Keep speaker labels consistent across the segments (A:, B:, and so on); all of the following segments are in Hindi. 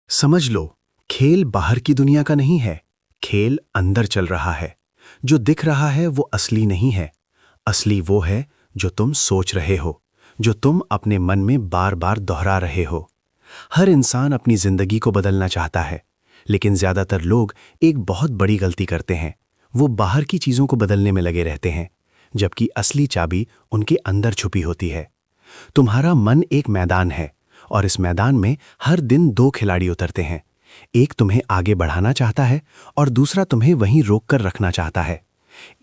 A: समझ लो, खेल बाहर की दुनिया का नहीं है, खेल अंदर चल रहा है। जो दिख रहा है वो असली नहीं है। असली वो है जो तुम सोच रहे हो, जो तुम अपने मन में बार बार दोहरा रहे हो। हर इंसान अपनी जिंदगी को बदलना चाहता है, लेकिन ज्यादातर लोग एक बहुत बड़ी गलती करते हैं। वो बाहर की चीजों को बदलने में लगे रहते हैं, जबकि असली चाबी उनके अंदर छुपी होती है। तुम्हारा मन एक मैदान है, और इस मैदान में हर दिन दो खिलाड़ी उतरते हैं। एक तुम्हें आगे बढ़ाना चाहता है और दूसरा तुम्हें वहीं रोक कर रखना चाहता है।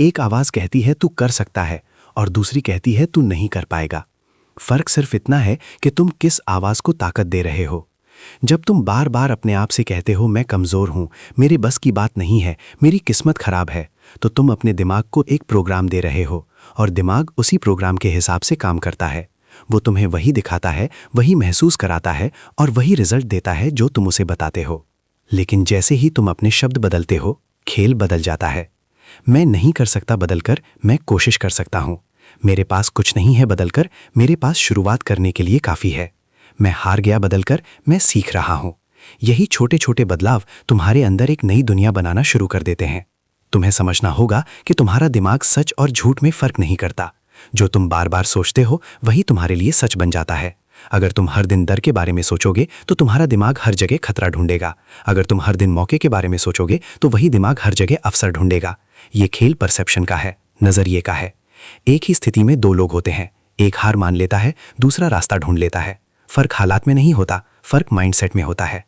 A: एक आवाज कहती है तू कर सकता है, और दूसरी कहती है तू नहीं कर पाएगा। फर्क सिर्फ इतना है कि तुम किस आवाज को ताकत दे रहे हो। जब तुम बार बार अपने आप से कहते हो मैं कमजोर हूं, मेरे बस की बात नहीं है, मेरी किस्मत खराब है, तो तुम अपने दिमाग को एक प्रोग्राम दे रहे हो, और दिमाग उसी प्रोग्राम के हिसाब से काम करता है। वो तुम्हें वही दिखाता है, वही महसूस कराता है, और वही रिजल्ट देता है जो तुम उसे बताते हो। लेकिन जैसे ही तुम अपने शब्द बदलते हो, खेल बदल जाता है। मैं नहीं कर सकता बदलकर मैं कोशिश कर सकता हूं। मेरे पास कुछ नहीं है बदलकर मेरे पास शुरुआत करने के लिए काफी है। मैं हार गया बदलकर मैं सीख रहा हूं। यही छोटे छोटे बदलाव तुम्हारे अंदर एक नई दुनिया बनाना शुरू कर देते हैं। तुम्हें समझना होगा कि तुम्हारा दिमाग सच और झूठ में फर्क नहीं करता। जो तुम बार बार सोचते हो वही तुम्हारे लिए सच बन जाता है। अगर तुम हर दिन डर के बारे में सोचोगे तो तुम्हारा दिमाग हर जगह खतरा ढूंढेगा। अगर तुम हर दिन मौके के बारे में सोचोगे तो वही दिमाग हर जगह अवसर ढूंढेगा। ये खेल परसेप्शन का है, नजरिए का है। एक ही स्थिति में दो लोग होते हैं, एक हार मान लेता है, दूसरा रास्ता ढूंढ लेता है। फर्क हालात में नहीं होता, फर्क माइंडसेट में होता है।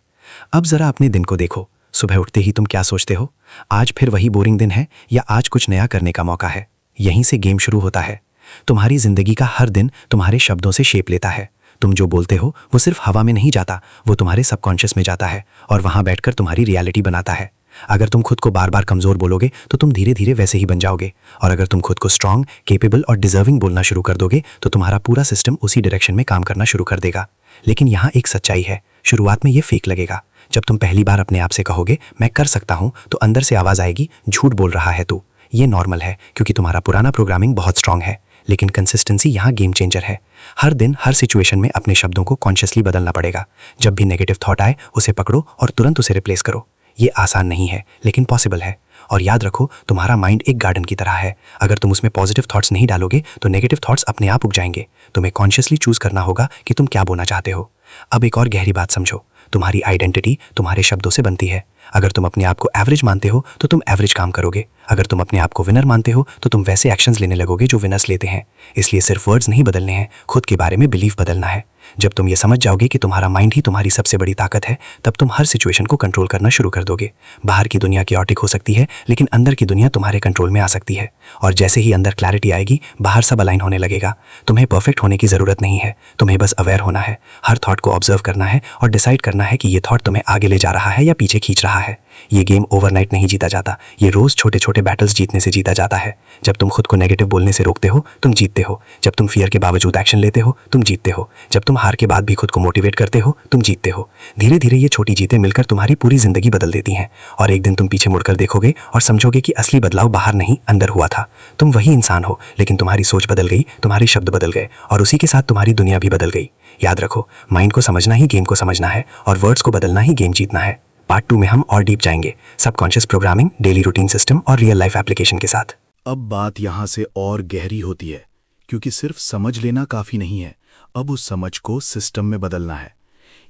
A: अब जरा अपने दिन को देखो। सुबह उठते ही तुम क्या सोचते हो? आज फिर वही बोरिंग दिन है, या आज कुछ नया करने का मौका है? यहीं से गेम शुरू होता है। तुम्हारी जिंदगी का हर दिन तुम्हारे शब्दों से शेप लेता है। तुम जो बोलते हो वो सिर्फ हवा में नहीं जाता, वो तुम्हारे सबकॉन्शियस में जाता है और वहां बैठकर तुम्हारी रियलिटी बनाता है। अगर तुम खुद को बार बार कमजोर बोलोगे तो तुम धीरे धीरे वैसे ही बन जाओगे, और अगर तुम खुद को स्ट्रांग, केपेबल और डिजर्विंग बोलना शुरू कर दोगे तो तुम्हारा पूरा सिस्टम उसी डायरेक्शन में काम करना शुरू कर देगा। लेकिन यहाँ एक सच्चाई है, शुरुआत में ये फेक लगेगा। जब तुम पहली बार अपने आप से कहोगे मैं कर सकता हूँ, तो अंदर से आवाज आएगी झूठ बोल रहा है तू। ये नॉर्मल है, क्योंकि तुम्हारा पुराना प्रोग्रामिंग बहुत स्ट्रांग है। लेकिन कंसिस्टेंसी यहाँ गेम चेंजर है। हर दिन हर सिचुएशन में अपने शब्दों को कॉन्शियसली बदलना पड़ेगा। जब भी नेगेटिव थॉट आए उसे पकड़ो और तुरंत उसे रिप्लेस करो। ये आसान नहीं है, लेकिन पॉसिबल है। और याद रखो, तुम्हारा माइंड एक गार्डन की तरह है। अगर तुम उसमें पॉजिटिव थॉट्स नहीं डालोगे तो नेगेटिव थॉट्स अपने आप उग जाएंगे। तुम्हें कॉन्शियसली चूज करना होगा कि तुम क्या बोलना चाहते हो। अब एक और गहरी बात समझो, तुम्हारी आइडेंटिटी तुम्हारे शब्दों से बनती है। अगर तुम अपने आप को एवरेज मानते हो तो तुम एवरेज काम करोगे। अगर तुम अपने आप को विनर मानते हो तो तुम वैसे एक्शंस लेने लगोगे जो विनर्स लेते हैं। इसलिए सिर्फ वर्ड्स नहीं बदलने हैं, खुद के बारे में बिलीफ बदलना है। जब तुम ये समझ जाओगे कि तुम्हारा माइंड ही तुम्हारी सबसे बड़ी ताकत है, तब तुम हर सिचुएशन को कंट्रोल करना शुरू कर दोगे। बाहर की दुनिया क्योटिक हो सकती है, लेकिन अंदर की दुनिया तुम्हारे कंट्रोल में आ सकती है। और जैसे ही अंदर क्लैरिटी आएगी, बाहर सब अलाइन होने लगेगा। तुम्हें परफेक्ट होने की जरूरत नहीं है, तुम्हें बस अवेयर होना है। हर थॉट को ऑब्जर्व करना है और डिसाइड करना है कि ये थॉट तुम्हें आगे ले जा रहा है या पीछे खींच रहा है। ये गेम ओवरनाइट नहीं जीता जाता, ये रोज छोटे छोटे बैटल्स जीतने से जीता जाता है। जब तुम खुद को नेगेटिव बोलने से रोकते हो, तुम जीतते हो। जब तुम फियर के बावजूद एक्शन लेते हो, तुम जीतते हो। जब तुम हार के बाद भी खुद को मोटिवेट करते हो, तुम जीतते हो। धीरे धीरे ये छोटी जीतें मिलकर तुम्हारी पूरी जिंदगी बदल देती हैं। और एक दिन तुम पीछे मुड़कर देखोगे और समझोगे कि असली बदलाव बाहर नहीं, अंदर हुआ था। तुम वही इंसान हो, लेकिन तुम्हारी सोच बदल गई, तुम्हारे शब्द बदल गए, और उसी के साथ तुम्हारी दुनिया भी बदल गई। याद रखो, माइंड को समझना ही गेम को समझना है, और वर्ड्स को बदलना ही गेम जीतना है। पार्ट 2 में हम और डीप जाएंगे, subconscious programming, daily routine system और रियल लाइफ एप्लीकेशन के साथ।
B: अब बात यहाँ से और गहरी होती है, क्योंकि सिर्फ समझ लेना काफी नहीं है, अब उस समझ को सिस्टम में बदलना है।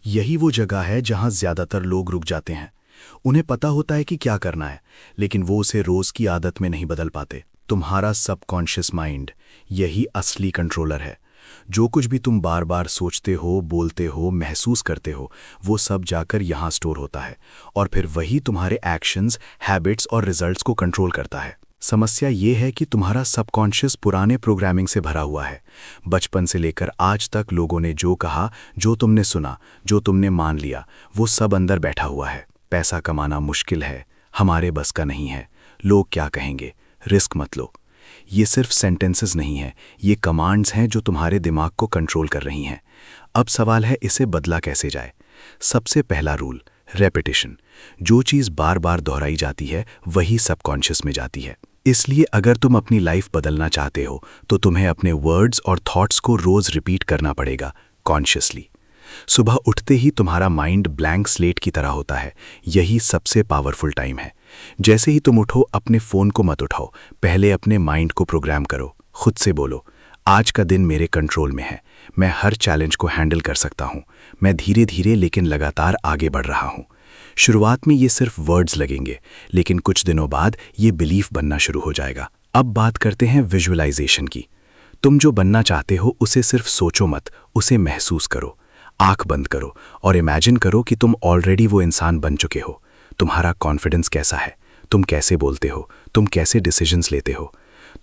B: यही वो जगह है जहाँ ज्यादातर लोग रुक जाते हैं। उन्हें पता होता है कि क्या करना है, लेकिन वो उसे रोज की आदत में नहीं बदल पाते। तुम्हारा सबकॉन्शियस माइंड यही असली कंट्रोलर है। जो कुछ भी तुम बार बार सोचते हो, बोलते हो, महसूस करते हो, वो सब जाकर यहाँ स्टोर होता है, और फिर वही तुम्हारे एक्शंस, हैबिट्स और रिजल्ट्स को कंट्रोल करता है। समस्या ये है कि तुम्हारा सबकॉन्शियस पुराने प्रोग्रामिंग से भरा हुआ है। बचपन से लेकर आज तक लोगों ने जो कहा, जो तुमने सुना, जो तुमने मान लिया, वो सब अंदर बैठा हुआ है। पैसा कमाना मुश्किल है, हमारे बस का नहीं है, लोग क्या कहेंगे, रिस्क मत लो। ये सिर्फ सेंटेंसेस नहीं है, ये कमांड्स हैं जो तुम्हारे दिमाग को कंट्रोल कर रही हैं। अब सवाल है, इसे बदला कैसे जाए? सबसे पहला रूल, रेपिटेशन। जो चीज़ बार बार दोहराई जाती है वही सबकॉन्शियस में जाती है। इसलिए अगर तुम अपनी लाइफ बदलना चाहते हो तो तुम्हें अपने वर्ड्स और थॉट्स को रोज रिपीट करना पड़ेगा, कॉन्शियसली। सुबह उठते ही तुम्हारा माइंड ब्लैंक स्लेट की तरह होता है। यही सबसे पावरफुल टाइम है। जैसे ही तुम उठो, अपने फ़ोन को मत उठाओ, पहले अपने माइंड को प्रोग्राम करो। खुद से बोलो, आज का दिन मेरे कंट्रोल में है, मैं हर चैलेंज को हैंडल कर सकता हूँ, मैं धीरे धीरे लेकिन लगातार आगे बढ़ रहा हूँ। शुरुआत में ये सिर्फ वर्ड्स लगेंगे, लेकिन कुछ दिनों बाद ये बिलीफ बनना शुरू हो जाएगा। अब बात करते हैं विजुअलाइजेशन की। तुम जो बनना चाहते हो उसे सिर्फ सोचो मत, उसे महसूस करो। आंख बंद करो और इमेजिन करो कि तुम ऑलरेडी वो इंसान बन चुके हो। तुम्हारा कॉन्फिडेंस कैसा है, तुम कैसे बोलते हो, तुम कैसे डिसीजंस लेते हो।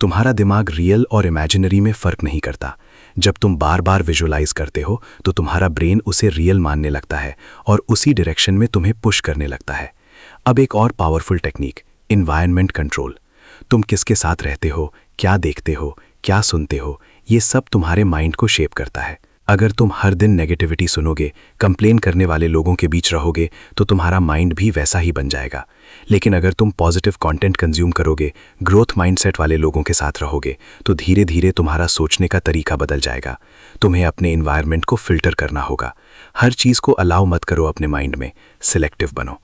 B: तुम्हारा दिमाग रियल और इमेजिनरी में फ़र्क नहीं करता। जब तुम बार बार विजुअलाइज करते हो तो तुम्हारा ब्रेन उसे रियल मानने लगता है और उसी डायरेक्शन में तुम्हें पुश करने लगता है। अब एक और पावरफुल टेक्निक, एनवायरनमेंट कंट्रोल। तुम किसके साथ रहते हो, क्या देखते हो, क्या सुनते हो, ये सब तुम्हारे माइंड को शेप करता है। अगर तुम हर दिन नेगेटिविटी सुनोगे, कंप्लेन करने वाले लोगों के बीच रहोगे, तो तुम्हारा माइंड भी वैसा ही बन जाएगा। लेकिन अगर तुम पॉजिटिव कंटेंट कंज्यूम करोगे, ग्रोथ माइंडसेट वाले लोगों के साथ रहोगे, तो धीरे धीरे तुम्हारा सोचने का तरीका बदल जाएगा। तुम्हें अपने एनवायरनमेंट को फिल्टर करना होगा। हर चीज़ को अलाउ मत करो अपने माइंड में, सिलेक्टिव बनो।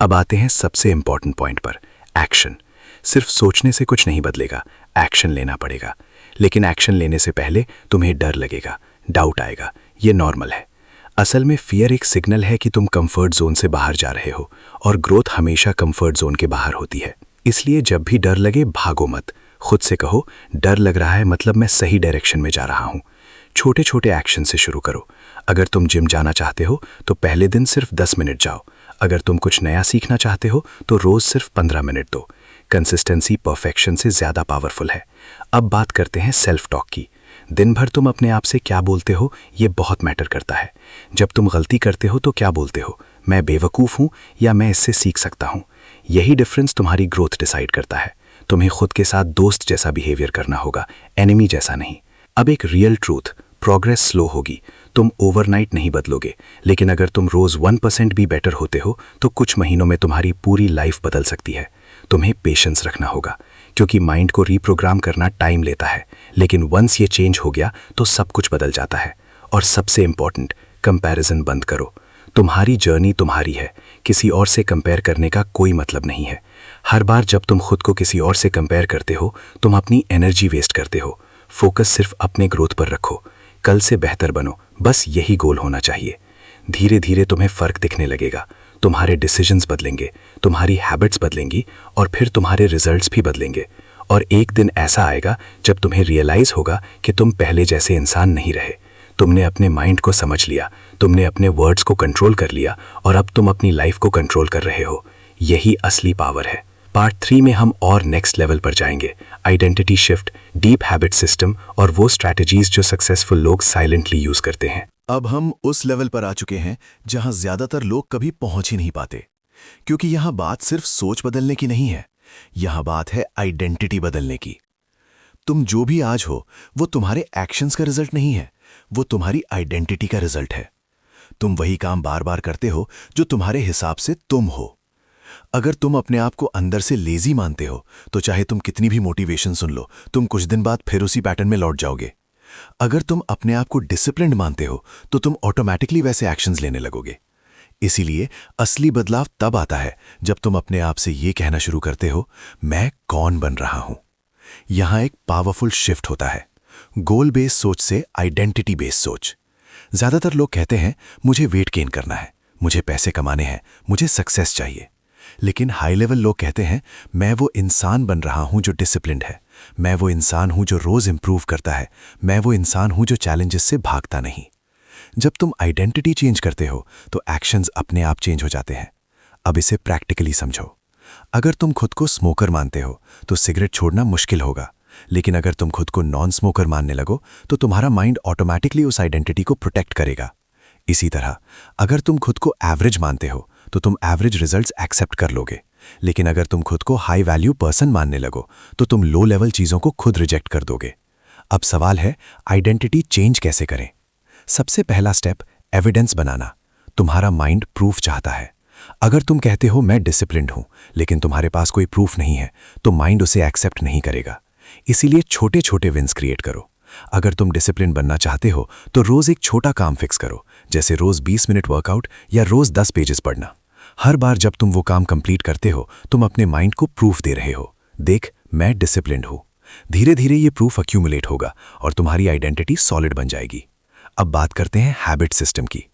B: अब आते हैं सबसे इंपॉर्टेंट पॉइंट पर, एक्शन। सिर्फ सोचने से कुछ नहीं बदलेगा, एक्शन लेना पड़ेगा। लेकिन एक्शन लेने से पहले तुम्हें डर लगेगा, डाउट आएगा, ये नॉर्मल है। असल में फियर एक सिग्नल है कि तुम कंफर्ट जोन से बाहर जा रहे हो, और ग्रोथ हमेशा कंफर्ट जोन के बाहर होती है। इसलिए जब भी डर लगे, भागो मत। खुद से कहो, डर लग रहा है मतलब मैं सही डायरेक्शन में जा रहा हूँ। छोटे छोटे एक्शन से शुरू करो। अगर तुम जिम जाना चाहते हो तो पहले दिन सिर्फ 10 मिनट जाओ। अगर तुम कुछ नया सीखना चाहते हो तो रोज़ सिर्फ 15 मिनट दो। कंसिस्टेंसी परफेक्शन से ज़्यादा पावरफुल है। अब बात करते हैं सेल्फ टॉक की। दिन भर तुम अपने आप से क्या बोलते हो, ये बहुत मैटर करता है। जब तुम गलती करते हो तो क्या बोलते हो, मैं बेवकूफ़ हूँ या मैं इससे सीख सकता हूँ। यही डिफरेंस तुम्हारी ग्रोथ डिसाइड करता है। तुम्हें खुद के साथ दोस्त जैसा बिहेवियर करना होगा, एनिमी जैसा नहीं। अब एक रियल ट्रूथ, प्रोग्रेस स्लो होगी, तुम ओवरनाइट नहीं बदलोगे। लेकिन अगर तुम रोज़ 1% भी बेटर होते हो तो कुछ महीनों में तुम्हारी पूरी लाइफ बदल सकती है। तुम्हें पेशेंस रखना होगा, क्योंकि माइंड को रीप्रोग्राम करना टाइम लेता है। लेकिन वंस ये चेंज हो गया तो सब कुछ बदल जाता है। और सबसे इंपॉर्टेंट, कंपैरिजन बंद करो। तुम्हारी जर्नी तुम्हारी है, किसी और से कंपेयर करने का कोई मतलब नहीं है। हर बार जब तुम खुद को किसी और से कंपेयर करते हो, तुम अपनी एनर्जी वेस्ट करते हो। फोकस सिर्फ अपने ग्रोथ पर रखो। कल से बेहतर बनो, बस यही गोल होना चाहिए। धीरे धीरे तुम्हें फ़र्क दिखने लगेगा। तुम्हारे डिसीजंस बदलेंगे, तुम्हारी हैबिट्स बदलेंगी, और फिर तुम्हारे रिजल्ट्स भी बदलेंगे। और एक दिन ऐसा आएगा जब तुम्हें रियलाइज़ होगा कि तुम पहले जैसे इंसान नहीं रहे। तुमने अपने माइंड को समझ लिया, तुमने अपने वर्ड्स को कंट्रोल कर लिया, और अब तुम अपनी लाइफ को कंट्रोल कर रहे हो। यही असली पावर है। पार्ट 3 में हम और नेक्स्ट लेवल पर जाएंगे। Identity shift, deep habit system और वो स्ट्रैटेजीज जो सक्सेसफुल लोग साइलेंटली यूज़ करते हैं।
C: अब हम उस लेवल पर आ चुके हैं जहां ज्यादातर लोग कभी पहुंच ही नहीं पाते, क्योंकि यहां बात सिर्फ सोच बदलने की नहीं है, यहां बात है आइडेंटिटी बदलने की। तुम जो भी आज हो वो तुम्हारे एक्शंस का रिजल्ट नहीं है, वो तुम्हारी आइडेंटिटी का रिजल्ट है। तुम वही काम बार बार करते हो जो तुम्हारे हिसाब से तुम हो। अगर तुम अपने आप को अंदर से लेजी मानते हो तो चाहे तुम कितनी भी मोटिवेशन सुन लो, तुम कुछ दिन बाद फिर उसी पैटर्न में लौट जाओगे। अगर तुम अपने आप को डिसिप्लिन्ड मानते हो तो तुम ऑटोमैटिकली वैसे एक्शंस लेने लगोगे। इसीलिए असली बदलाव तब आता है जब तुम अपने आप से ये कहना शुरू करते हो, मैं कौन बन रहा हूं। यहां एक पावरफुल शिफ्ट होता है, गोल बेस्ड सोच से आइडेंटिटी बेस्ड सोच। ज्यादातर लोग कहते हैं, मुझे वेट गेन करना है, मुझे पैसे कमाने हैं, मुझे सक्सेस चाहिए। लेकिन हाई लेवल लोग कहते हैं, मैं वो इंसान बन रहा हूं जो डिसिप्लिन्ड है, मैं वो इंसान हूं जो रोज इंप्रूव करता है, मैं वो इंसान हूं जो चैलेंजेस से भागता नहीं। जब तुम आइडेंटिटी चेंज करते हो तो एक्शंस अपने आप चेंज हो जाते हैं। अब इसे प्रैक्टिकली समझो। अगर तुम खुद को स्मोकर मानते हो तो सिगरेट छोड़ना मुश्किल होगा, लेकिन अगर तुम खुद को नॉन स्मोकर मानने लगो तो तुम्हारा माइंड ऑटोमैटिकली उस आइडेंटिटी को प्रोटेक्ट करेगा। इसी तरह अगर तुम खुद को एवरेज मानते हो तो तुम एवरेज रिजल्ट्स एक्सेप्ट कर लोगे, लेकिन अगर तुम खुद को हाई वैल्यू पर्सन मानने लगो तो तुम लो लेवल चीज़ों को खुद रिजेक्ट कर दोगे। अब सवाल है, आइडेंटिटी चेंज कैसे करें? सबसे पहला स्टेप, एविडेंस बनाना। तुम्हारा माइंड प्रूफ चाहता है। अगर तुम कहते हो मैं डिसिप्लिन्ड हूं, लेकिन तुम्हारे पास कोई प्रूफ नहीं है, तो माइंड उसे एक्सेप्ट नहीं करेगा। इसीलिए छोटे छोटे विन्स क्रिएट करो। अगर तुम डिसिप्लिन बनना चाहते हो तो रोज एक छोटा काम फिक्स करो, जैसे रोज 20 मिनट वर्कआउट या रोज 10 पेजेस पढ़ना। हर बार जब तुम वो काम कंप्लीट करते हो, तुम अपने माइंड को प्रूफ दे रहे हो, देख मैं डिसिप्लिन्ड हूं। धीरे धीरे ये प्रूफ अक्यूमुलेट होगा और तुम्हारी आइडेंटिटी सॉलिड बन जाएगी। अब बात करते हैं हैबिट सिस्टम की।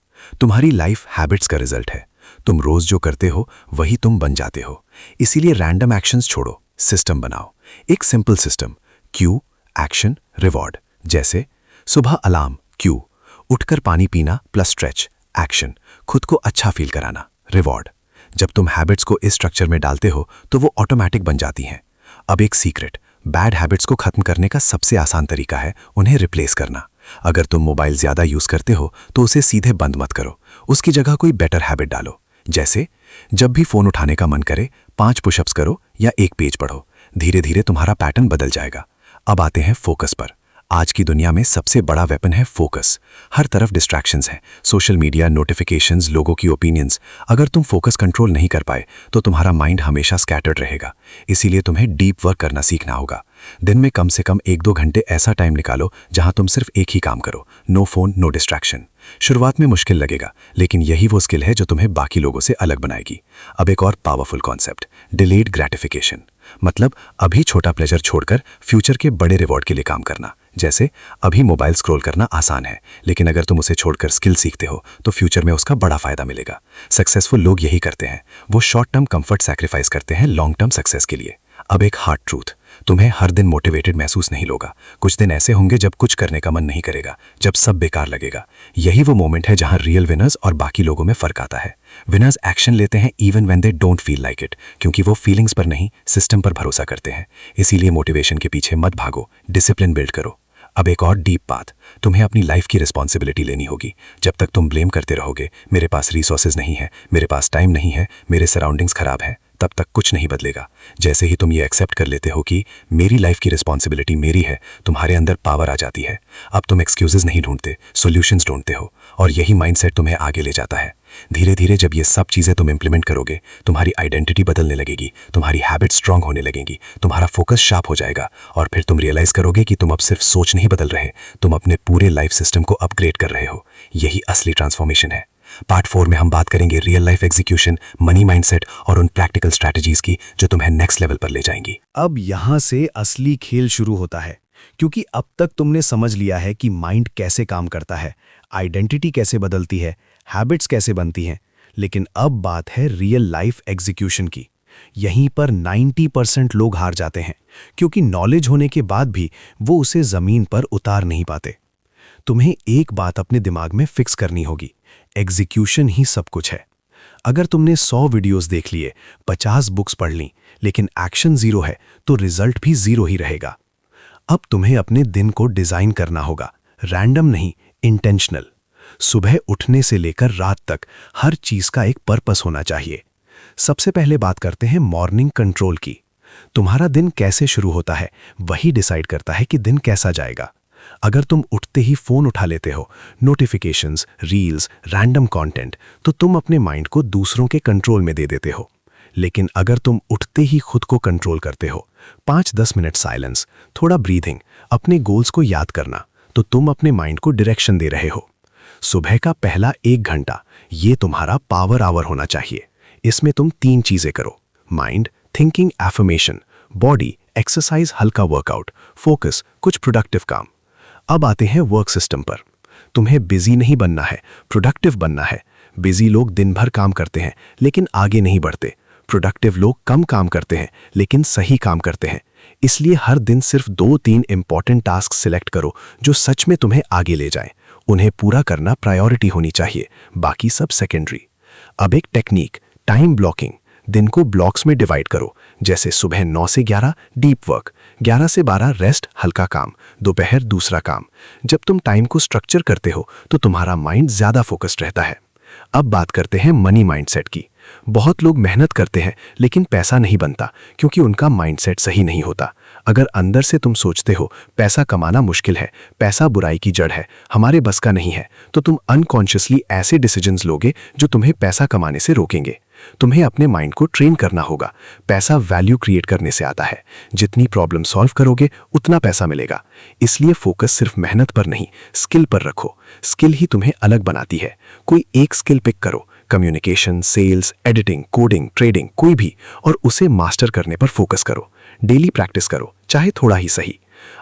C: तुम्हारी लाइफ हैबिट्स का रिजल्ट है। तुम रोज जो करते हो वही तुम बन जाते हो। इसीलिए रैंडम एक्शंस छोड़ो, सिस्टम बनाओ। एक simple system, Q, action, reward. जैसे सुबह अलार्म, क्यू, उठकर पानी पीना प्लस स्ट्रेच, एक्शन, खुद को अच्छा फील कराना, रिवॉर्ड। जब तुम हैबिट्स को इस स्ट्रक्चर में डालते हो तो वो ऑटोमेटिक बन जाती हैं। अब एक सीक्रेट, बैड हैबिट्स को खत्म करने का सबसे आसान तरीका है उन्हें रिप्लेस करना। अगर तुम मोबाइल ज्यादा यूज करते हो तो उसे सीधे बंद मत करो, उसकी जगह कोई बेटर हैबिट डालो। जैसे जब भी फोन उठाने का मन करे 5 पुशअप्स करो या 1 पेज पढ़ो। धीरे धीरे तुम्हारा पैटर्न बदल जाएगा। अब आते हैं फोकस पर। आज की दुनिया में सबसे बड़ा वेपन है फोकस। हर तरफ डिस्ट्रैक्शंस हैं, सोशल मीडिया, नोटिफिकेशंस, लोगों की ओपिनियंस। अगर तुम फोकस कंट्रोल नहीं कर पाए तो तुम्हारा माइंड हमेशा स्कैटर्ड रहेगा। इसीलिए तुम्हें डीप वर्क करना सीखना होगा। दिन में कम से कम 1-2 घंटे ऐसा टाइम निकालो जहां तुम सिर्फ एक ही काम करो, नो फोन, नो डिस्ट्रैक्शन। शुरुआत में मुश्किल लगेगा, लेकिन यही वो स्किल है जो तुम्हें बाकी लोगों से अलग बनाएगी। अब एक और पावरफुल कॉन्सेप्ट, डिलेड ग्रेटिफिकेशन। मतलब अभी छोटा प्लेजर छोड़कर फ्यूचर के बड़े रिवॉर्ड के लिए काम करना। जैसे अभी मोबाइल स्क्रॉल करना आसान है, लेकिन अगर तुम उसे छोड़कर स्किल सीखते हो तो फ्यूचर में उसका बड़ा फायदा मिलेगा। सक्सेसफुल लोग यही करते हैं, वो शॉर्ट टर्म कंफर्ट सैक्रिफाइस करते हैं लॉन्ग टर्म सक्सेस के लिए। अब एक हार्ड ट्रूथ, तुम्हें हर दिन मोटिवेटेड महसूस नहीं होगा। कुछ दिन ऐसे होंगे जब कुछ करने का मन नहीं करेगा, जब सब बेकार लगेगा। यही वो मोमेंट है जहां रियल विनर्स और बाकी लोगों में फर्क आता है। विनर्स एक्शन लेते हैं even when they don't feel like it, क्योंकि वो फीलिंग्स पर नहीं, सिस्टम पर भरोसा करते हैं। इसीलिए मोटिवेशन के पीछे मत भागो, डिसिप्लिन बिल्ड करो। अब एक और डीप बात, तुम्हें अपनी लाइफ की रिस्पॉन्सिबिलिटी लेनी होगी। जब तक तुम ब्लेम करते रहोगे, मेरे पास रिसोर्सेज नहीं है, मेरे पास टाइम नहीं है, मेरे सराउंडिंग्स खराब है, तब तक कुछ नहीं बदलेगा। जैसे ही तुम ये एक्सेप्ट कर लेते हो कि मेरी लाइफ की रिस्पॉन्सिबिलिटी मेरी है, तुम्हारे अंदर पावर आ जाती है। अब तुम एक्सक्यूजेज नहीं ढूंढते, सॉल्यूशंस ढूंढते हो, और यही माइंडसेट तुम्हें आगे ले जाता है। धीरे धीरे जब ये सब चीज़ें तुम इंप्लीमेंट करोगे, तुम्हारी आइडेंटिटी बदलने लगेगी, तुम्हारी हैबिट स्ट्रांग होने लगेंगी, तुम्हारा फोकस शार्प हो जाएगा, और फिर तुम रियलाइज करोगे कि तुम अब सिर्फ सोच नहीं बदल रहे, तुम अपने पूरे लाइफ सिस्टम को अपग्रेड कर रहे हो। यही असली ट्रांसफॉर्मेशन है। पार्ट 4 में हम बात करेंगे real life execution, money mindset और उन प्रैक्टिकल स्ट्रैटेजीज की जो तुम्हें नेक्स्ट लेवल पर ले जाएंगी।
B: अब यहां से असली खेल शुरू होता है, क्योंकि अब तक तुमने समझ लिया है कि माइंड कैसे काम करता है, आइडेंटिटी कैसे बदलती है, हैबिट्स कैसे बनती हैं। लेकिन अब बात है रियल लाइफ एग्जीक्यूशन की। यहीं पर 90% लोग हार जाते हैं, क्योंकि नॉलेज होने के बाद भी वो उसे जमीन पर उतार नहीं पाते। तुम्हें एक बात अपने दिमाग में फिक्स करनी होगी, एग्जीक्यूशन ही सब कुछ है। अगर तुमने 100 वीडियोस देख लिए, 50 बुक्स पढ़ ली, लेकिन एक्शन 0 है, तो रिजल्ट भी 0 ही रहेगा। अब तुम्हें अपने दिन को डिजाइन करना होगा, रैंडम नहीं, इंटेंशनल। सुबह उठने से लेकर रात तक हर चीज का एक पर्पस होना चाहिए। सबसे पहले बात करते हैं मॉर्निंग कंट्रोल की। तुम्हारा दिन कैसे शुरू होता है, वही डिसाइड करता है कि दिन कैसा जाएगा। अगर तुम उठते ही फोन उठा लेते हो, नोटिफिकेशंस, रील्स, रैंडम कंटेंट, तो तुम अपने माइंड को दूसरों के कंट्रोल में दे देते हो। लेकिन अगर तुम उठते ही खुद को कंट्रोल करते हो, 5-10 मिनट साइलेंस, थोड़ा ब्रीथिंग, अपने गोल्स को याद करना, तो तुम अपने माइंड को डायरेक्शन दे रहे हो। सुबह का पहला 1 घंटा ये तुम्हारा पावर आवर होना चाहिए। इसमें तुम 3 चीजें करो, mind, thinking, affirmation, body, exercise, हल्का वर्कआउट, फोकस, कुछ प्रोडक्टिव काम। अब आते हैं वर्क सिस्टम पर। तुम्हें बिजी नहीं बनना है, प्रोडक्टिव बनना है। बिजी लोग दिन भर काम करते हैं लेकिन आगे नहीं बढ़ते। प्रोडक्टिव लोग कम काम करते हैं लेकिन सही काम करते हैं। इसलिए हर दिन सिर्फ 2-3 इंपॉर्टेंट टास्क सिलेक्ट करो जो सच में तुम्हें आगे ले जाएं। उन्हें पूरा करना प्रायोरिटी होनी चाहिए, बाकी सब सेकेंडरी। अब एक टेक्निक, टाइम ब्लॉकिंग। दिन को ब्लॉक्स में डिवाइड करो, जैसे सुबह 9 से 11 डीप वर्क, 11 से 12 रेस्ट, हल्का काम, दोपहर दूसरा काम। जब तुम टाइम को स्ट्रक्चर करते हो तो तुम्हारा माइंड ज्यादा फोकस्ड रहता है। अब बात करते हैं मनी माइंडसेट की। बहुत लोग मेहनत करते हैं लेकिन पैसा नहीं बनता, क्योंकि उनका माइंडसेट सही नहीं होता। अगर अंदर से तुम सोचते हो पैसा कमाना मुश्किल है, पैसा बुराई की जड़ है, हमारे बस का नहीं है, तो तुम अनकॉन्शियसली ऐसे डिसीजंस लोगे जो तुम्हें पैसा कमाने से रोकेंगे।
A: तुम्हें अपने माइंड को ट्रेन करना होगा। पैसा वैल्यू क्रिएट करने से आता है। जितनी प्रॉब्लम सॉल्व करोगे उतना पैसा मिलेगा। इसलिए फोकस सिर्फ मेहनत पर नहीं, स्किल पर रखो। स्किल ही तुम्हें अलग बनाती है। कोई एक स्किल पिक करो, communication, sales, editing, coding, trading, कोई भी, और उसे मास्टर करने पर फोकस करो। डेली प्रैक्टिस करो, चाहे थोड़ा ही सही।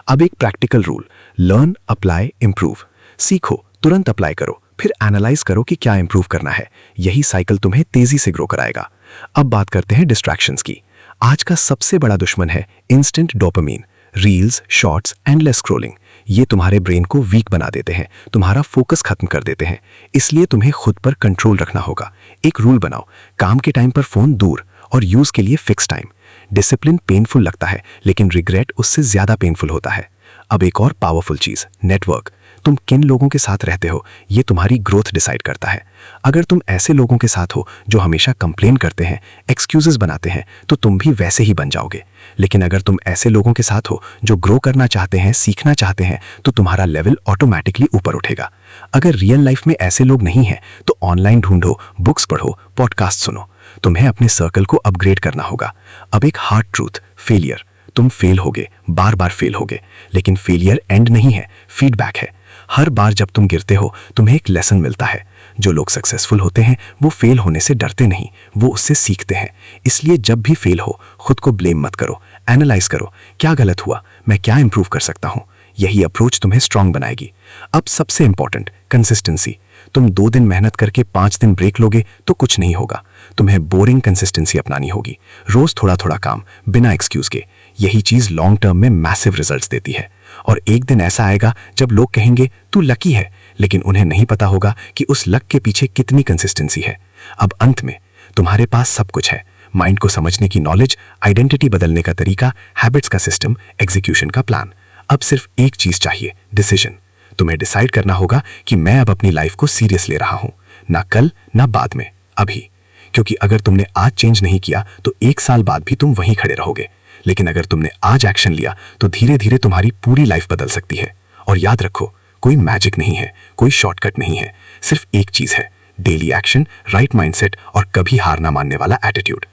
A: अब एक practical rule, learn, apply, improve. सीखो, तुरंत अप्लाई करो, फिर एनालाइज करो कि क्या इंप्रूव करना है। यही साइकिल तुम्हें तेजी से ग्रो कराएगा। अब बात करते हैं डिस्ट्रैक्शंस की। आज का सबसे बड़ा दुश्मन है instant dopamine. Reels, shorts, endless scrolling. ये तुम्हारे ब्रेन को वीक बना देते हैं, तुम्हारा फोकस खत्म कर देते हैं। इसलिए तुम्हें खुद पर कंट्रोल रखना होगा। एक रूल बनाओ, काम के टाइम पर फोन दूर और यूज के लिए फिक्स टाइम। डिसिप्लिन पेनफुल लगता है, लेकिन रिग्रेट उससे ज्यादा पेनफुल होता है। अब एक और पावरफुल चीज, नेटवर्क। तुम किन लोगों के साथ रहते हो ये तुम्हारी ग्रोथ डिसाइड करता है। अगर तुम ऐसे लोगों के साथ हो जो हमेशा कंप्लेन करते हैं, एक्सक्यूजेस बनाते हैं, तो तुम भी वैसे ही बन जाओगे। लेकिन अगर तुम ऐसे लोगों के साथ हो जो ग्रो करना चाहते हैं, सीखना चाहते हैं, तो तुम्हारा लेवल ऑटोमेटिकली ऊपर उठेगा। अगर रियल लाइफ में ऐसे लोग नहीं हैं तो ऑनलाइन ढूंढो, बुक्स पढ़ो, पॉडकास्ट सुनो। तुम्हें अपने सर्कल को अपग्रेड करना होगा। अब एक हार्ड ट्रूथ, फेलियर। तुम फेल होगे, बार बार फेल होगे, लेकिन फेलियर एंड नहीं है, फीडबैक है। हर बार जब तुम गिरते हो तुम्हें एक लेसन मिलता है। जो लोग सक्सेसफुल होते हैं वो फेल होने से डरते नहीं, वो उससे सीखते हैं। इसलिए जब भी फेल हो खुद को ब्लेम मत करो, एनालाइज करो, क्या गलत हुआ, मैं क्या इंप्रूव कर सकता हूँ। यही अप्रोच तुम्हें स्ट्रांग बनाएगी। अब सबसे इंपॉर्टेंट, कंसिस्टेंसी। तुम 2 दिन मेहनत करके 5 दिन ब्रेक लोगे तो कुछ नहीं होगा। तुम्हें बोरिंग कंसिस्टेंसी अपनानी होगी। रोज थोड़ा थोड़ा काम, बिना एक्सक्यूज के। यही चीज लॉन्ग टर्म में मैसिव रिजल्ट्स देती है। और एक दिन ऐसा आएगा जब लोग कहेंगे तू लकी है, लेकिन उन्हें नहीं पता होगा कि उस लक के पीछे कितनी कंसिस्टेंसी है। अब अंत में तुम्हारे पास सब कुछ है, माइंड को समझने की नॉलेज, आइडेंटिटी बदलने का तरीका, हैबिट्स का सिस्टम, एग्जीक्यूशन का प्लान। अब सिर्फ एक चीज चाहिए, डिसीजन। तुम्हें डिसाइड करना होगा कि मैं अब अपनी लाइफ को सीरियस ले रहा हूं, ना कल ना बाद में, अभी। क्योंकि अगर तुमने आज चेंज नहीं किया तो 1 साल बाद भी तुम वहीं खड़े रहोगे। लेकिन अगर तुमने आज एक्शन लिया तो धीरे धीरे तुम्हारी पूरी लाइफ बदल सकती है। और याद रखो, कोई मैजिक नहीं है, कोई शॉर्टकट नहीं है, सिर्फ एक चीज है, डेली एक्शन, राइट माइंडसेट और कभी हार ना मानने वाला एटीट्यूड।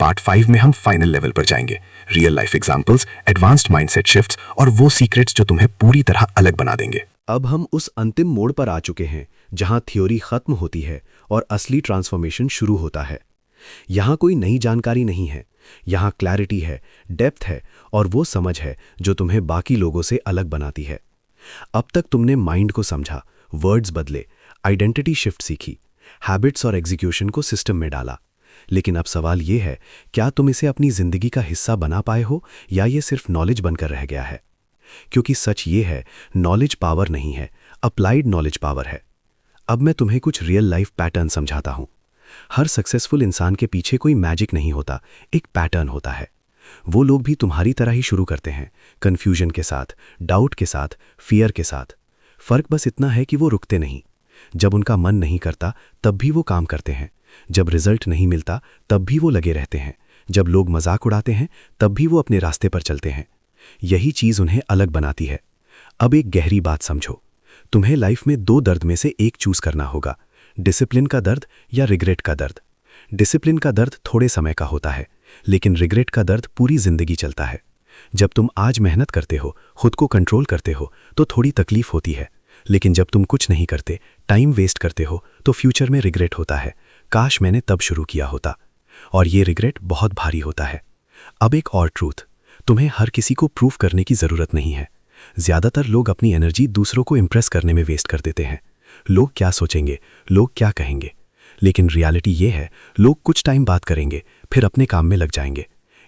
A: पार्ट 5 में हम फाइनल लेवल पर जाएंगे, real life examples, advanced mindset shifts और वो सीक्रेट्स जो तुम्हें पूरी तरह अलग बना देंगे।
B: अब हम उस अंतिम मोड़ पर आ चुके हैं जहां थ्योरी खत्म होती है और असली ट्रांसफॉर्मेशन शुरू होता है। यहां कोई नई जानकारी नहीं है, यहां क्लैरिटी है, डेप्थ है और वो समझ है जो तुम्हें बाकी लोगों से अलग बनाती है। अब तक तुमने माइंड को समझा, वर्ड्स बदले, आइडेंटिटी शिफ्ट सीखी, हैबिट्स और एग्जीक्यूशन को सिस्टम में डाला। लेकिन अब सवाल ये है, क्या तुम इसे अपनी जिंदगी का हिस्सा बना पाए हो या ये सिर्फ नॉलेज बनकर रह गया है? क्योंकि सच ये है, नॉलेज पावर नहीं है, अप्लाइड नॉलेज पावर है। अब मैं तुम्हें कुछ रियल लाइफ पैटर्न समझाता हूं। हर सक्सेसफुल इंसान के पीछे कोई मैजिक नहीं होता, एक पैटर्न होता है। वो लोग भी तुम्हारी तरह ही शुरू करते हैं, कंफ्यूजन के साथ, डाउट के साथ, फियर के साथ। फर्क बस इतना है कि वो रुकते नहीं। जब उनका मन नहीं करता तब भी वो काम करते हैं। जब रिजल्ट नहीं मिलता तब भी वो लगे रहते हैं। जब लोग मजाक उड़ाते हैं तब भी वो अपने रास्ते पर चलते हैं। यही चीज उन्हें अलग बनाती है। अब एक गहरी बात समझो, तुम्हें लाइफ में 2 दर्द में से एक चूज करना होगा, डिसिप्लिन का दर्द या रिग्रेट का दर्द। डिसिप्लिन का दर्द थोड़े समय का होता है, लेकिन रिग्रेट का दर्द पूरी जिंदगी चलता है। जब तुम आज मेहनत करते हो, खुद को कंट्रोल करते हो, तो थोड़ी तकलीफ होती है, लेकिन जब तुम कुछ नहीं करते, टाइम वेस्ट करते हो, तो फ्यूचर में रिग्रेट होता है, काश मैंने तब शुरू किया होता। और ये रिग्रेट बहुत भारी होता है। अब एक और ट्रूथ, तुम्हें हर किसी को प्रूव करने की जरूरत नहीं है। ज्यादातर लोग अपनी एनर्जी दूसरों को इंप्रेस करने में वेस्ट कर देते हैं। लोग क्या सोचेंगे, लोग क्या कहेंगे। लेकिन रियलिटी ये है, लोग कुछ टाइम बात करेंगे, फिर अपने काम में लग जाएंगे।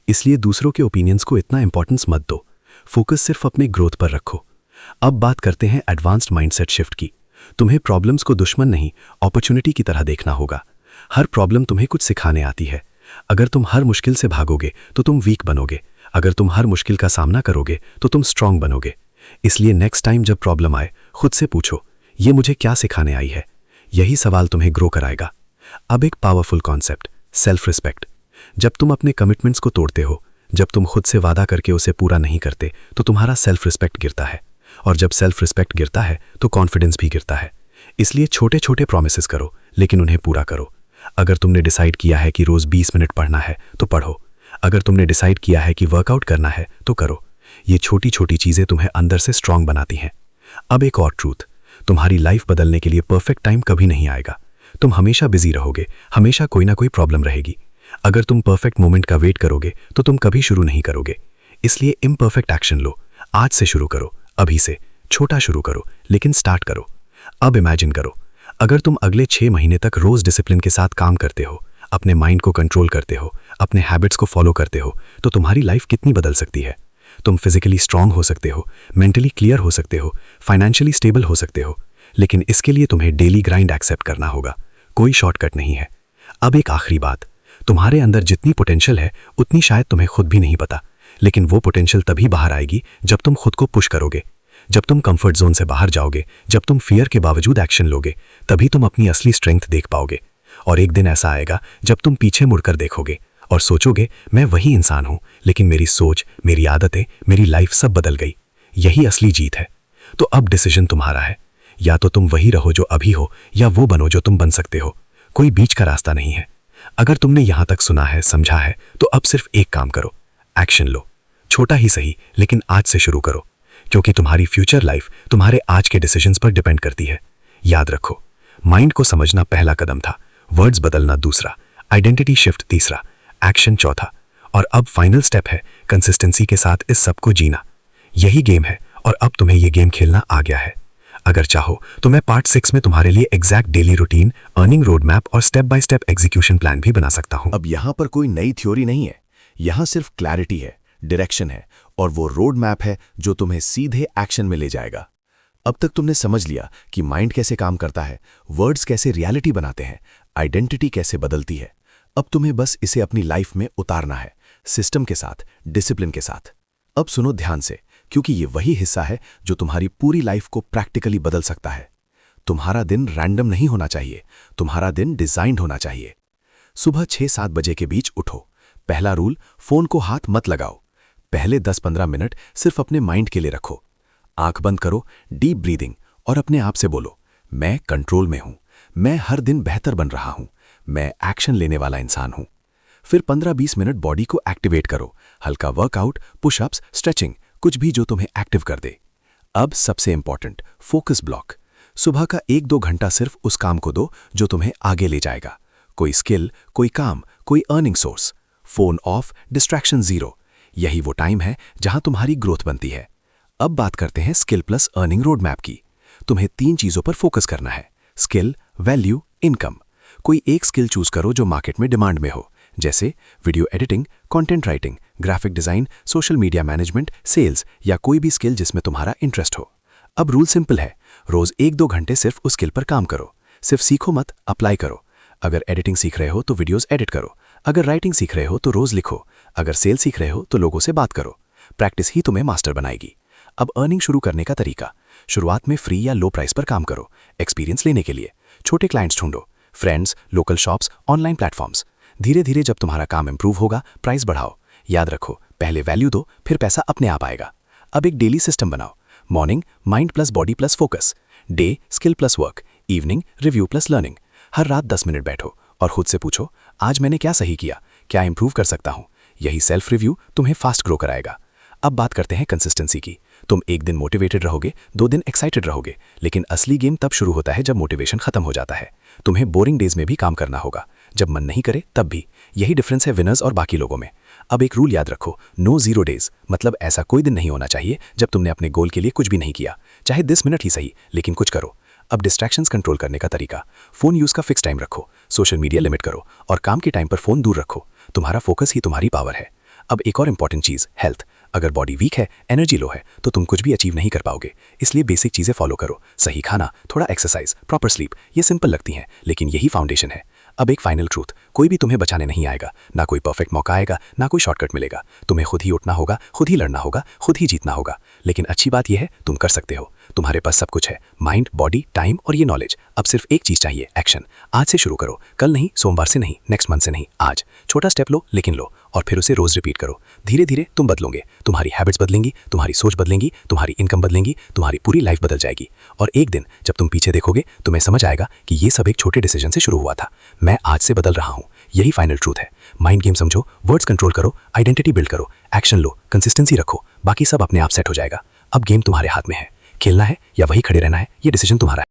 B: इसलिए दूसरों के ओपिनियंस को इतना इंपॉर्टेंस मत दो, फोकस सिर्फ अपने ग्रोथ पर रखो। अब बात करते हैं एडवांस्ड माइंडसेट शिफ्ट की। तुम्हें प्रॉब्लम्स को दुश्मन नहीं, अपॉर्चुनिटी की तरह देखना होगा। हर प्रॉब्लम तुम्हें कुछ सिखाने आती है। अगर तुम हर मुश्किल से भागोगे तो तुम वीक बनोगे। अगर तुम हर मुश्किल का सामना करोगे तो तुम स्ट्रांग बनोगे। इसलिए नेक्स्ट टाइम जब प्रॉब्लम आए, खुद से पूछो, ये मुझे क्या सिखाने आई है? यही सवाल तुम्हें ग्रो कराएगा। अब एक पावरफुल कॉन्सेप्ट, सेल्फ रिस्पेक्ट। जब तुम अपने कमिटमेंट्स को तोड़ते हो, जब तुम खुद से वादा करके उसे पूरा नहीं करते, तो तुम्हारा सेल्फ रिस्पेक्ट गिरता है। और जब सेल्फ रिस्पेक्ट गिरता है तो कॉन्फिडेंस भी गिरता है। इसलिए छोटे छोटे प्रॉमिसेस करो, लेकिन उन्हें पूरा करो।
A: अगर तुमने डिसाइड किया है कि रोज 20 मिनट पढ़ना है तो पढ़ो। अगर तुमने डिसाइड किया है कि वर्कआउट करना है तो करो। ये छोटी छोटी चीजें तुम्हें अंदर से स्ट्रांग बनाती हैं। अब एक और ट्रूथ, तुम्हारी लाइफ बदलने के लिए परफेक्ट टाइम कभी नहीं आएगा। तुम हमेशा बिजी रहोगे, हमेशा कोई ना कोई प्रॉब्लम रहेगी। अगर तुम परफेक्ट मोमेंट का वेट करोगे तो तुम कभी शुरू नहीं करोगे। इसलिए इम्परफेक्ट एक्शन लो। आज से शुरू करो, अभी से। छोटा शुरू करो लेकिन स्टार्ट करो। अब इमेजिन करो, अगर तुम अगले 6 महीने तक रोज डिसिप्लिन के साथ काम करते हो, अपने माइंड को कंट्रोल करते हो, अपने हैबिट्स को फॉलो करते हो, तो तुम्हारी लाइफ कितनी बदल सकती है। तुम फिजिकली स्ट्रांग हो सकते हो, मेंटली क्लियर हो सकते हो, फाइनेंशियली स्टेबल हो सकते हो। लेकिन इसके लिए तुम्हें डेली ग्राइंड एक्सेप्ट करना होगा। कोई शॉर्टकट नहीं है। अब एक आखिरी बात, तुम्हारे अंदर जितनी पोटेंशियल है उतनी शायद तुम्हें खुद भी नहीं पता। लेकिन वो पोटेंशियल तभी बाहर आएगी जब तुम खुद को पुश करोगे, जब तुम कंफर्ट जोन से बाहर जाओगे, जब तुम फियर के बावजूद एक्शन लोगे। तभी तुम अपनी असली स्ट्रेंथ देख पाओगे। और एक दिन ऐसा आएगा जब तुम पीछे मुड़कर देखोगे और सोचोगे, मैं वही इंसान हूं, लेकिन मेरी सोच, मेरी आदतें, मेरी लाइफ सब बदल गई। यही असली जीत है। तो अब डिसीजन तुम्हारा है। या तो तुम वही रहो जो अभी हो, या वो बनो जो तुम बन सकते हो। कोई बीच का रास्ता नहीं है। अगर तुमने यहां तक सुना है, समझा है, तो अब सिर्फ एक काम करो, एक्शन लो। छोटा ही सही, लेकिन आज से शुरू करो। क्योंकि तुम्हारी फ्यूचर लाइफ तुम्हारे आज के डिसीजंस पर डिपेंड करती है। याद रखो, माइंड को समझना पहला कदम था, वर्ड्स बदलना दूसरा, आइडेंटिटी शिफ्ट तीसरा, एक्शन चौथा, और अब फाइनल स्टेप है कंसिस्टेंसी के साथ इस सब को जीना। यही गेम है और अब तुम्हें यह गेम खेलना आ गया है। अगर चाहो तो मैं पार्ट 6 में तुम्हारे लिए exact daily routine, earning road map और step by step execution plan भी बना सकता हूं।
C: अब यहां पर कोई नई थ्योरी नहीं है, यहां सिर्फ क्लैरिटी है, डायरेक्शन है, और वो रोड मैप है जो तुम्हें सीधे एक्शन में ले जाएगा। अब तक तुमने समझ लिया कि माइंड कैसे काम करता है, वर्ड्स कैसे रियलिटी बनाते हैं, आइडेंटिटी कैसे बदलती है। अब तुम्हें बस इसे अपनी लाइफ में उतारना है, सिस्टम के साथ, डिसिप्लिन के साथ। अब सुनो ध्यान से, क्योंकि ये वही हिस्सा है जो तुम्हारी पूरी लाइफ को प्रैक्टिकली बदल सकता है। तुम्हारा दिन रैंडम नहीं होना चाहिए, तुम्हारा दिन डिजाइन्ड होना चाहिए। सुबह 6-7 बजे के बीच उठो। पहला रूल, फोन को हाथ मत लगाओ। पहले 10-15 मिनट सिर्फ अपने माइंड के लिए रखो। आंख बंद करो, डीप ब्रीदिंग, और अपने आप से बोलो, मैं कंट्रोल में हूं, मैं हर दिन बेहतर बन रहा हूं, मैं एक्शन लेने वाला इंसान हूं। फिर 15-20 मिनट बॉडी को एक्टिवेट करो, हल्का वर्कआउट, पुशअप्स, स्ट्रेचिंग, कुछ भी जो तुम्हें एक्टिव कर दे। अब सबसे इंपॉर्टेंट, फोकस ब्लॉक। सुबह का 1-2 घंटा सिर्फ उस काम को दो जो तुम्हें आगे ले जाएगा। कोई स्किल, कोई काम, कोई earning source. Phone of, distraction zero. यही वो टाइम है जहां तुम्हारी ग्रोथ बनती है। अब बात करते हैं skill plus earning road map की। तुम्हें 3 चीजों पर फोकस करना है, स्किल, वैल्यू, इनकम। कोई एक स्किल चूज करो जो मार्केट में डिमांड में हो, जैसे video editing, content writing, graphic design, social media management, sales, या कोई भी स्किल जिसमें तुम्हारा इंटरेस्ट हो। अब रूल सिंपल है, रोज 1-2 घंटे सिर्फ उस स्किल पर काम करो। सिर्फ सीखो मत, अप्लाई करो। अगर एडिटिंग सीख रहे हो तो वीडियोस एडिट करो। अगर राइटिंग सीख रहे हो तो रोज लिखो। अगर सेल्स सीख रहे हो तो लोगों से बात करो। प्रैक्टिस ही तुम्हें मास्टर बनाएगी। अब अर्निंग शुरू करने का तरीका, शुरुआत में फ्री या लो प्राइस पर काम करो। एक्सपीरियंस लेने के लिए छोटे क्लाइंट्स ढूंढो, friends, local shops, online platforms. धीरे धीरे जब तुम्हारा काम इंप्रूव होगा, प्राइस बढ़ाओ। याद रखो, पहले वैल्यू दो, फिर पैसा अपने आप आएगा। अब एक डेली सिस्टम बनाओ। Morning, mind plus body plus focus. Day, skill plus work. Evening, review plus learning. हर रात 10 मिनट बैठो और खुद से पूछो, आज मैंने क्या सही किया, क्या इंप्रूव कर सकता हूं। यही सेल्फ रिव्यू तुम्हें फास्ट ग्रो कराएगा। अब बात करते हैं कंसिस्टेंसी की। तुम एक दिन मोटिवेटेड रहोगे, 2 दिन एक्साइटेड रहोगे, लेकिन असली गेम तब शुरू होता है जब मोटिवेशन खत्म हो जाता है। तुम्हें बोरिंग डेज में भी काम करना होगा, जब मन नहीं करे तब भी। यही डिफरेंस है विनर्स और बाकी लोगों में। अब एक रूल याद रखो, नो 0 डेज। मतलब ऐसा कोई दिन नहीं होना चाहिए जब तुमने अपने गोल के लिए कुछ भी नहीं किया, चाहे 10 मिनट ही सही, लेकिन कुछ करो। अब डिस्ट्रैक्शंस कंट्रोल करने का तरीका, फोन यूज का फिक्स टाइम रखो, सोशल मीडिया लिमिट करो, और काम के टाइम पर फोन दूर रखो। तुम्हारा फोकस ही तुम्हारी पावर है। अब एक और इंपॉर्टेंट चीज, हेल्थ। अगर बॉडी वीक है, एनर्जी लो है, तो तुम कुछ भी अचीव नहीं कर पाओगे। इसलिए बेसिक चीजें फॉलो करो, सही खाना, थोड़ा एक्सरसाइज, प्रॉपर स्लीप। ये सिंपल लगती हैं, लेकिन यही फाउंडेशन है। अब एक फाइनल ट्रूथ, कोई भी तुम्हें बचाने नहीं आएगा, ना कोई परफेक्ट मौका आएगा, ना कोई शॉर्टकट मिलेगा। तुम्हें खुद ही उठना होगा, खुद ही लड़ना होगा, खुद ही जीतना होगा। लेकिन अच्छी बात यह है, तुम कर सकते हो।
D: तुम्हारे पास सब कुछ है, माइंड, बॉडी, टाइम और ये नॉलेज। अब सिर्फ एक चीज चाहिए, एक्शन। आज से शुरू करो, कल नहीं, सोमवार से नहीं, नेक्स्ट मंथ से नहीं, आज। छोटा स्टेप लो, लेकिन लो, और फिर उसे रोज रिपीट करो। धीरे धीरे तुम बदलोगे, तुम्हारी हैबिट्स बदलेंगी, तुम्हारी सोच बदलेंगी, तुम्हारी इनकम बदलेंगी, तुम्हारी पूरी लाइफ बदल जाएगी। और एक दिन जब तुम पीछे देखोगे, तुम्हें समझ आएगा कि ये सब एक छोटे डिसीजन से शुरू हुआ था। मैं आज से बदल रहा हूँ, यही फाइनल ट्रूथ है। माइंड गेम समझो, वर्ड्स कंट्रोल करो, आइडेंटिटी बिल्ड करो, एक्शन लो, कंसिस्टेंसी रखो, बाकी सब अपने आप सेट हो जाएगा। अब गेम तुम्हारे हाथ में है, खेलना है या वही खड़े रहना है, ये डिसीजन तुम्हारा है।